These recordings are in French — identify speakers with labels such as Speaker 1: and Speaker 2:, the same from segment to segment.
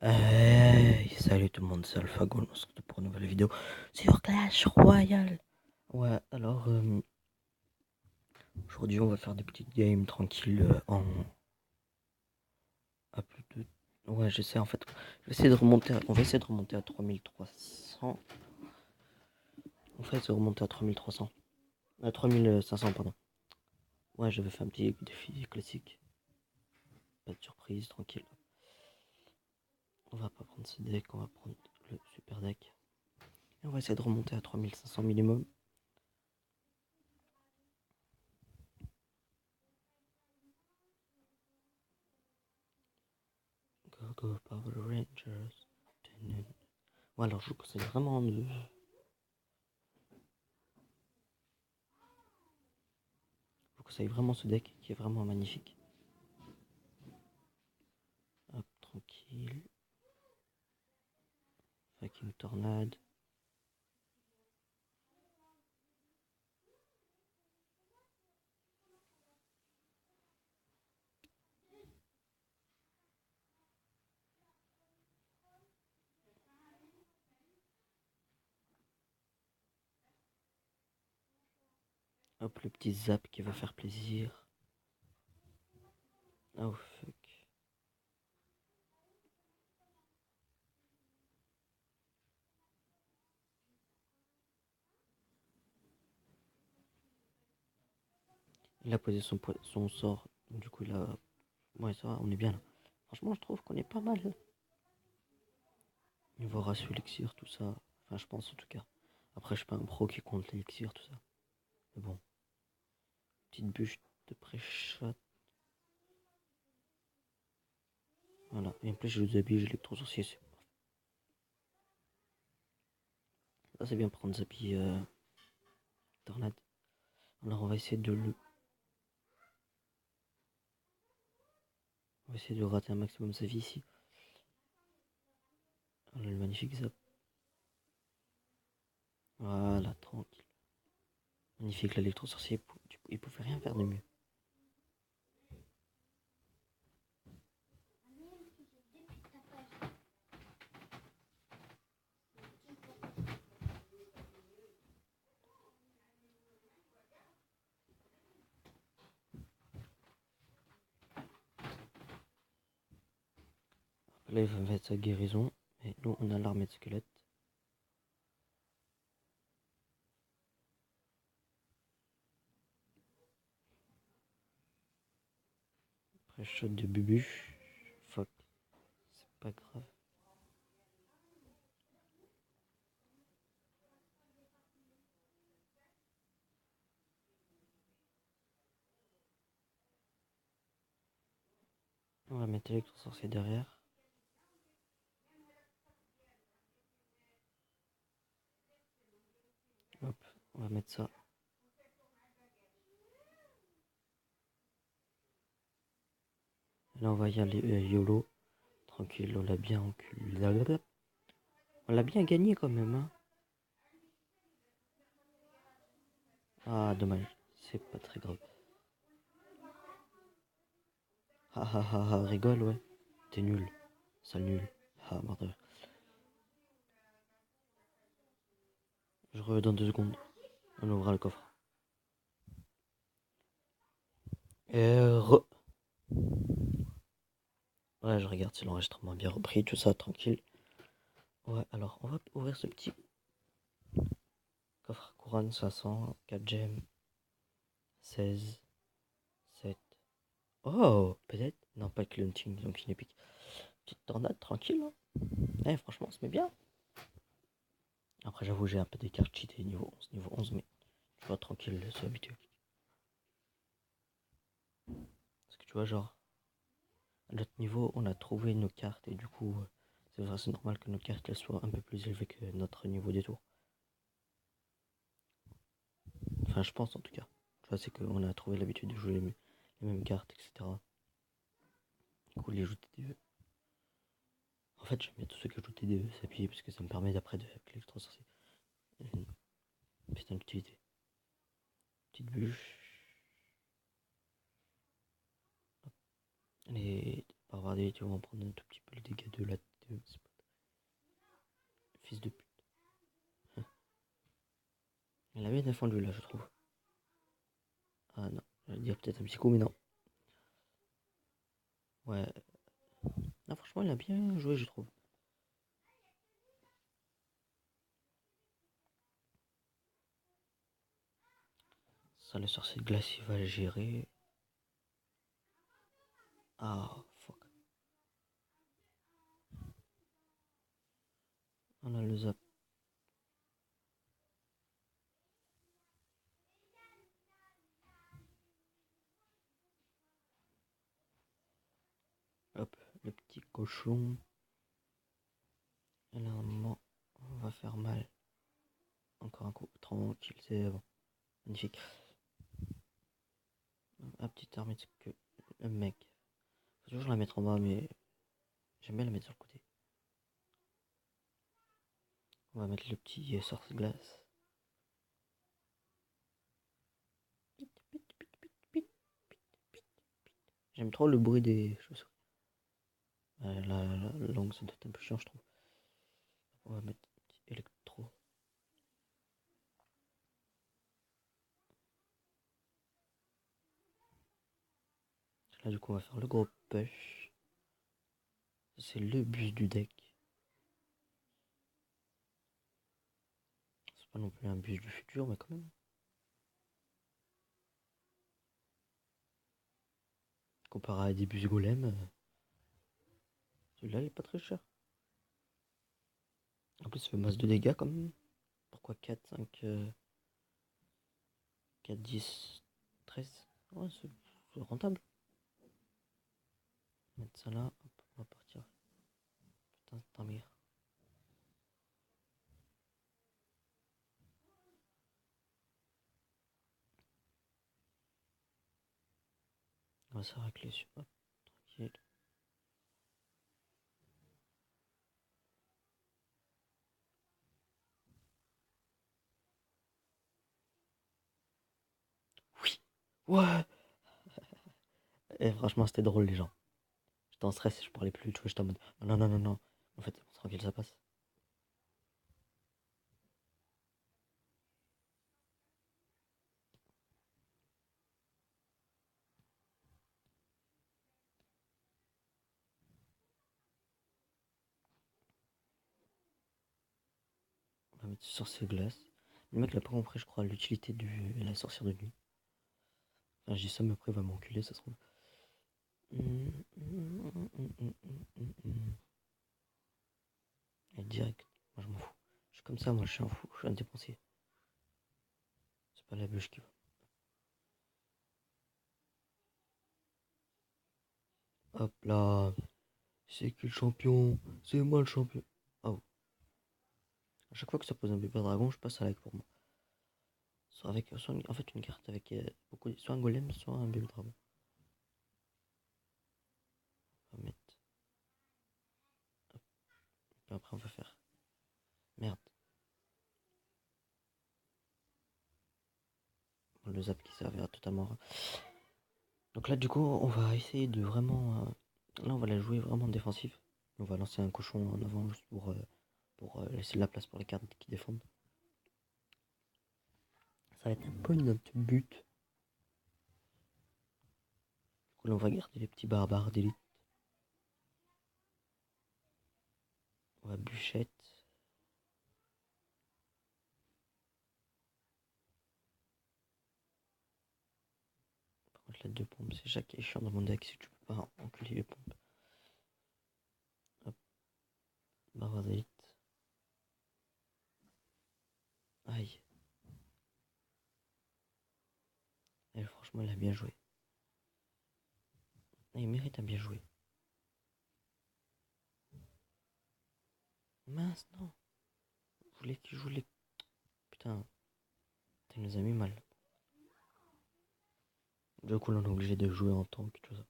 Speaker 1: Hey, salut tout le monde, c'est AlphaGo, on se retrouve pour une nouvelle vidéo sur Clash Royale. Ouais, alors aujourd'hui on va faire des petites games tranquilles en à plus de. Ouais, j'essaie en fait. On va essayer de remonter à 3300. En fait, c'est remonter à 3300. À 3500, pardon. Ouais, j'avais fait un petit défi classique. Pas de surprise, tranquille. On va pas prendre ce deck, on va prendre le super deck. Et on va essayer de remonter à 3500 minimum. Go go Power Rangers. Ouais, alors je vous conseille vraiment de. Je vous conseille vraiment ce deck qui est vraiment magnifique. Hop, tranquille. Fucking tornade. Hop, le petit zap qui va faire plaisir. Oh fuck. Il a posé son sort. Du coup, il a. Ouais, ça va, on est bien là. Franchement, je trouve qu'on est pas mal. Niveau ratio élixir, tout ça. Enfin, je pense en tout cas. Après, je suis pas un pro qui compte l'élixir, tout ça. Mais bon. Petite bûche de pré-shot. Voilà. Et en plus, je vous habille, j'ai l'électro-sorcier. Ça, c'est bien prendre Zabi tornade. Alors, on va essayer de le. On va essayer de rater un maximum sa vie ici. Oh, le magnifique zap. Voilà, tranquille. Magnifique l'électro-sorcier. Il pouvait rien faire de mieux. Là, il va mettre sa guérison. Et nous, on a l'armée de squelettes. Après, shot de Bubu. Fuck. C'est pas grave. On va mettre l'électro-sorcier derrière. Hop, on va mettre ça. Là, on va y aller YOLO. Tranquille, on l'a bien enculé. On l'a bien gagné quand même, hein. Ah, dommage. C'est pas très grave. Ha ha ha ha, rigole, ouais. T'es nul. Sale nul. Ah, merde. Je reviens dans 2 secondes. On ouvrira le coffre. Ouais, je regarde si l'enregistrement a bien repris, tout ça, tranquille. Ouais, alors, on va ouvrir ce petit coffre couronne 500, 4 gemmes, 16, 7. Oh, peut-être. Non, pas que le hunting, donc une épique. Petite tornade, tranquille. Hein. Eh, franchement, on se met bien. Après, j'avoue, j'ai un peu des cartes cheatées niveau 11, mais tu vois, tranquille, c'est habituel. Parce que tu vois, genre, à notre niveau, on a trouvé nos cartes et du coup, c'est normal que nos cartes elles soient un peu plus élevées que notre niveau des tours. Enfin, je pense en tout cas. Tu vois, c'est qu'on a trouvé l'habitude de jouer les mêmes cartes, etc. Du coup, les jouer TDE. En fait, j'aime bien tous ceux qui jouent TDE s'appuyer parce que ça me permet d'après de l'électro-sorcier. Une putain d'utilité. Petite bûche. Les barbares tu vas en prendre un tout petit peu le dégât de la de spot. Fils de pute. Il a bien défendu là, je trouve. Ah non, j'allais dire peut-être un petit coup, mais non. Ouais. Non, franchement, il a bien joué, je trouve. Ça, le sorcier de glace, il va le gérer. Ah, fuck. On a le zap. Hop, le petit cochon. Et là, un moment, on va faire mal. Encore un coup. Tranquille, c'est bon. Magnifique. Un petit ermite que le mec. Faut toujours la mettre en bas, mais j'aime bien la mettre sur le côté. On va mettre le petit sorcier de glace. J'aime trop le bruit des chaussures. La langue, ça doit être un peu chiant, je trouve. On va mettre un petit électro. Là, du coup, on va faire le gros push. C'est le bus du deck. C'est pas non plus un bus du futur, mais quand même. Comparé à des bus golem, celui-là, il est pas très cher. En plus, il fait masse de dégâts quand même. Pourquoi 4, 5, 4, 10, 13? Ouais, c'est rentable. On va mettre ça là. Hop, on va partir. Putain, c'est un mire. On va se racler sur. Hop, tranquille. Oui! Ouais! Et franchement, c'était drôle, les gens. J'étais en stress, je parlais plus, tu vois, j'étais en mode non, non, non, non, non. En fait, c'est bon, tranquille, ça passe. On va mettre sorcier glace. Le mec, il a pas compris, je crois, l'utilité de la sorcière de nuit. Enfin, je dis ça, mais après, il va m'enculer, ça se trouve. Et direct, moi, je m'en fous. Je suis comme ça, moi, je suis un fou, je suis un dépensier. C'est pas la bûche qui va. Hop là. C'est qui le champion? C'est moi le champion. Oh. À chaque fois que ça pose un bébé dragon, je passe à like pour moi. Soit avec, en fait, une carte avec beaucoup, soit un golem, soit un bébé dragon. On va mettre. Hop. Et après, on va faire. Merde. Le zap qui servira totalement. Donc là, du coup, on va essayer de vraiment. Là, on va la jouer vraiment défensive. On va lancer un cochon en avant juste pour laisser de la place pour les cartes qui défendent. Ça va être un peu notre but. Du coup, là, on va garder les petits barbares d'élite. On va bûchette. Par contre, la deux pompes, c'est ça qui est chiant dans mon deck si tu peux pas enculer les pompes. Hop, barbare d'élite. Aïe. Et franchement, il a bien joué. Ah, il mérite un bien joué. Mince, non. Je voulais qu'il joue les. Putain, il nous a mis mal. Du coup, là, on est obligé de jouer en tank, tout ça.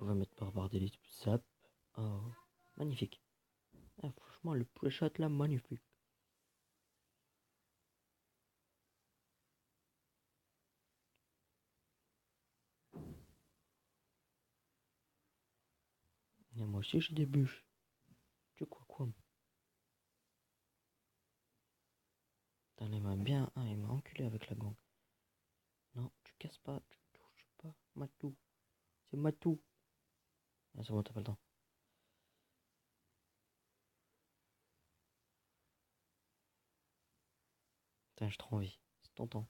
Speaker 1: On va mettre barbare d'élite, zap. Oh, magnifique. Ah, franchement, le push shot là, magnifique. moi aussi j'ai des bûches. Tu crois quoi, moi? Putain, il m'a bien. Ah, il m'a enculé avec la gang. Non, tu casses pas, tu touches pas. Matou. C'est Matou. Ah, c'est bon, t'as pas le temps. Putain, j'ai trop envie. C'est tentant.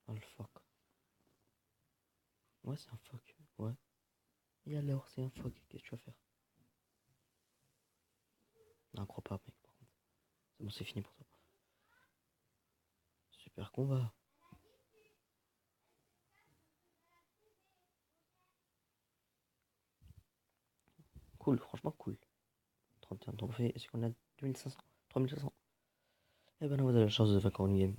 Speaker 1: Oh le fuck. Ouais, c'est un fuck. Ouais. Et alors, c'est un fuck. Qu'est-ce que tu vas faire? Non, crois pas, mec, par contre. C'est bon, c'est fini pour toi. Super combat. Cool, franchement cool. 31 trophées. Est-ce qu'on a 2500? 3500? Eh ben, non, vous avez la chance de vaincre une game.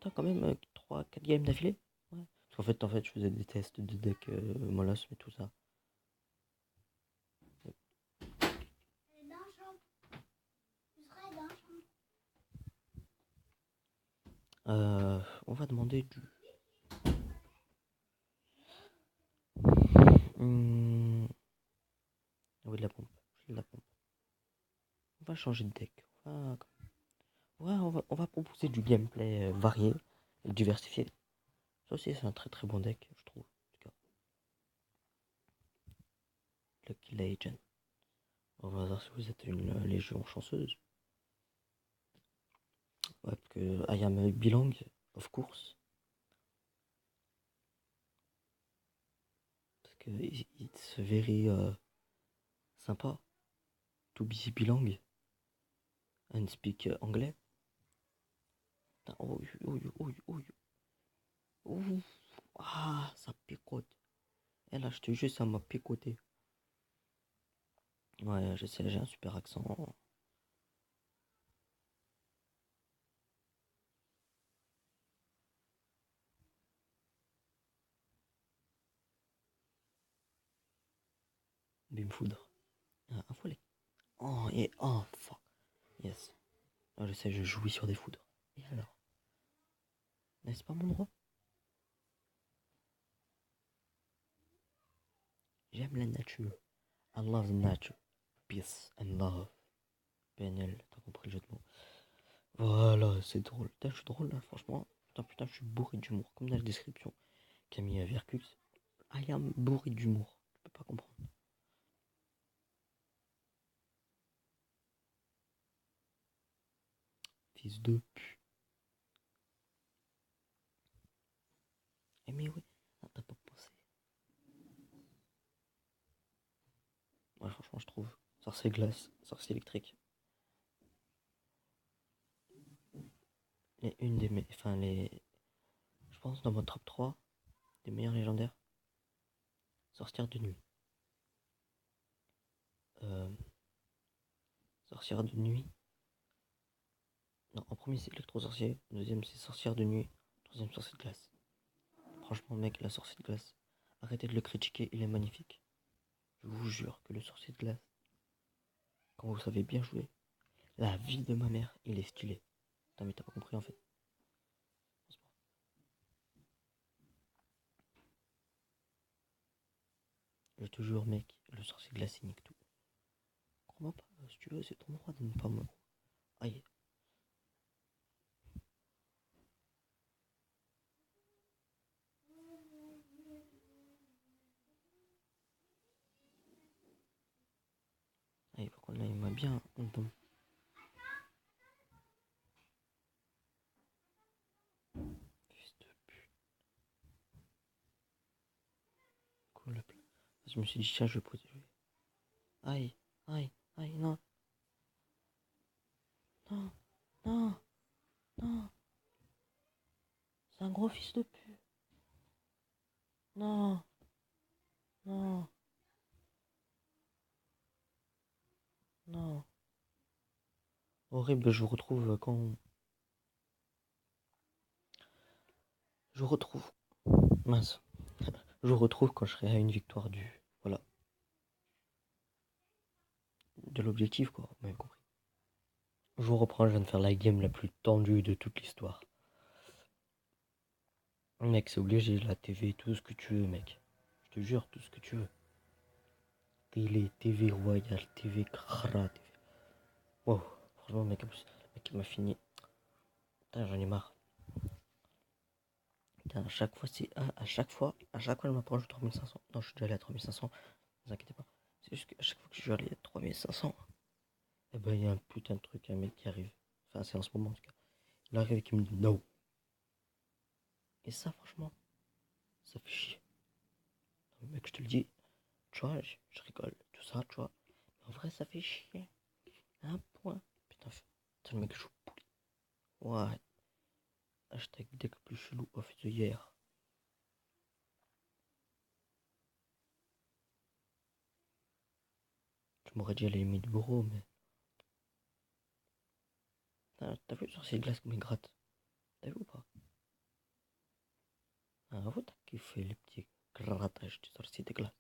Speaker 1: T'as quand même 3-4 games d'affilée? Ouais. Parce qu'en fait, je faisais des tests de deck Molos, mais tout ça. On va demander du. Ah oui, de la pompe. J'ai de la pompe. On va changer de deck. On va proposer du gameplay varié et diversifié. Ça aussi, c'est un très très bon deck, je trouve. En tout cas, Lucky Legend. On va voir si vous êtes une légion chanceuse. Ouais, parce que I am belong, of course. Parce que it's very sympa to be belong and speak anglais. Putain, oh, oh, oh, oh, oh. Ah, ça picote. Et là, je te jure, ça m'a picoté. Ouais, je sais, j'ai un super accent. Bim foudre. Ah, un follet. Oh, et oh, fuck. Yes. Ah, je sais, je jouis sur des foudres. Et alors? N'est-ce pas mon droit? J'aime la nature. I love the nature. Peace and love. PNL, t'as compris le jeu de mots. Voilà, c'est drôle. Putain, je suis drôle là, franchement. Putain, je suis bourré d'humour. Comme dans la description. Camille Vercux. I am bourré d'humour. Tu peux pas comprendre. Fils de pu. Eh mais oui. Ah, t'as pas pensé. Ouais, franchement, je trouve. Sorcier glace, sorcier électrique. Une des enfin les. Je pense dans mon top 3 des meilleurs légendaires. Sorcière de nuit. Euh, sorcière de nuit. Non, en premier c'est électro-sorcier. En deuxième c'est sorcière de nuit. Troisième sorcier de glace. Franchement, mec, la sorcier de glace. Arrêtez de le critiquer, il est magnifique. Je vous jure que le sorcier de glace, quand vous savez bien jouer, la vie de ma mère, il est stylé. Putain, mais t'as pas compris en fait. Je te jure, mec, le sorcier de glace, il nique tout. Crois-moi pas, si tu veux, c'est ton droit de ne pas me. Aïe. Aïe, par contre, là, il m'a bien. Bon. Fils de pute. Cool, le plat. Je me suis dit, tiens, je vais poser. Aïe, aïe, aïe, non, non, non, non. C'est un gros fils de pute. Non, non, non. Horrible, je vous retrouve quand. Je vous retrouve. Mince. Je vous retrouve quand je serai à une victoire du. Voilà. De l'objectif, quoi. Vous m'avez compris. Je vous reprends, je viens de faire la game la plus tendue de toute l'histoire. Mec, c'est obligé, la TV, tout ce que tu veux, mec. Je te jure, tout ce que tu veux. Télé, TV Royal, TV Crara, TV. Wow, franchement, mec, en plus, mec, il m'a fini. Putain, j'en ai marre. Putain, à chaque fois, je m'approche de 3500. Non, je suis déjà allé à 3500, ne vous inquiétez pas. C'est juste qu'à chaque fois que je suis allé à 3500, eh ben, il y a un putain de truc, un mec qui arrive. Enfin, c'est en ce moment, en tout cas. Il arrive et qui me dit no. Et ça, franchement, ça fait chier. Non, mec, je te le dis, tu vois, je rigole, tout ça, tu vois. Mais en vrai, ça fait chier. Un point. Putain, le mec joue pourri. Ouais. Hashtag deck plus chelou of the year. Tu m'aurais dit à la limite gros, mais. T'as vu sur ces glaces comme ils grattent? T'as vu ou pas? Ah, vous t'as kiffé les petits grattages du sorcier des glaces.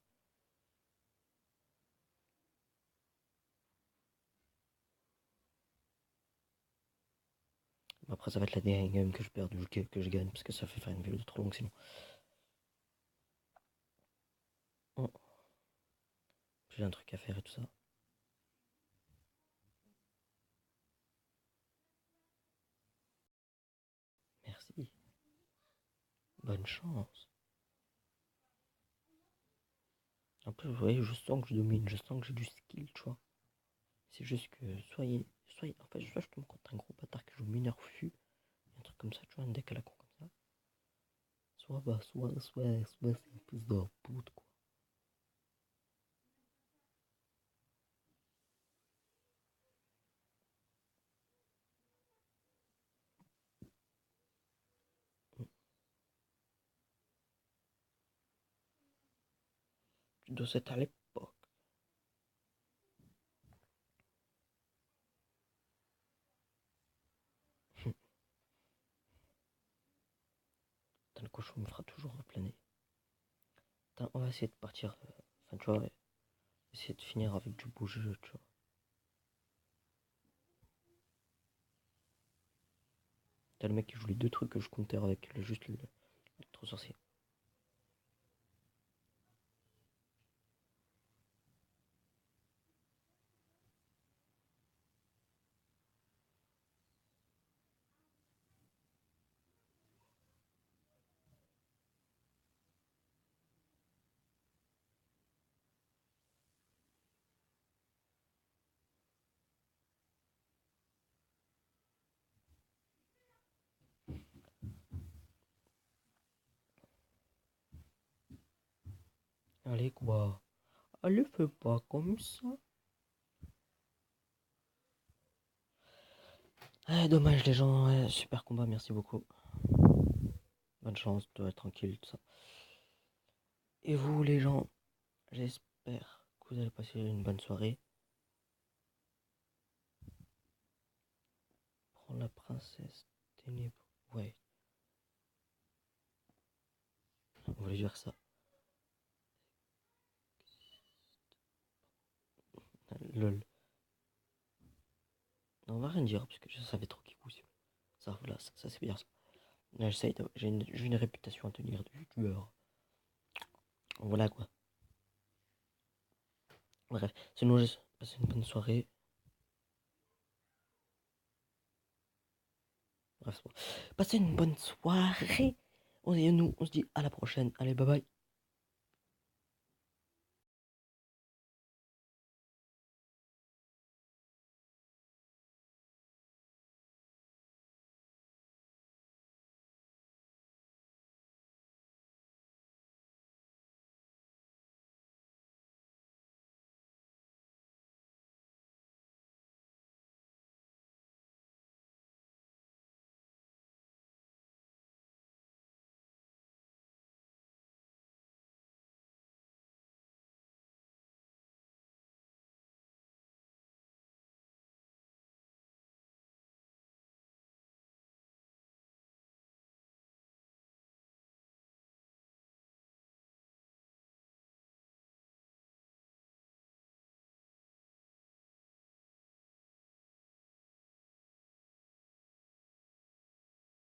Speaker 1: Après, ça va être la dernière game que je perds, que je gagne, parce que ça fait faire une vidéo de trop longue sinon. Oh, j'ai un truc à faire et tout ça. Merci. Bonne chance. En plus, vous voyez, je sens que je domine, je sens que j'ai du skill, tu vois. C'est juste que en fait, soit je tombe contre un gros bâtard qui joue mineur fût, un truc comme ça, tu vois, un deck à la con comme ça. Soit c'est un peu de poudre, quoi. Tu dois être à l'époque. Putain, le cochon me fera toujours planer. Putain, on va essayer de partir. Enfin, tu vois, essayer de finir avec du beau jeu, tu vois. T'as le mec qui joue les deux trucs que je comptais avec juste le trop sorcier. Allez, quoi. Allez, fais pas comme ça. Ah, dommage, les gens. Ouais, super combat, merci beaucoup. Bonne chance, dois être tranquille, tout ça. Et vous, les gens, j'espère que vous allez passer une bonne soirée. Prends la princesse ténèbre. Ouais, on voulait dire ça. Lol. Non, on va rien dire parce que je savais trop qui vous. Ça, voilà, ça c'est bien ça. J'ai une réputation à tenir de youtubeur. Voilà quoi. Bref, sinon, j'ai passé une bonne soirée. Bref, passez une bonne soirée. On se dit à la prochaine. Allez, bye bye.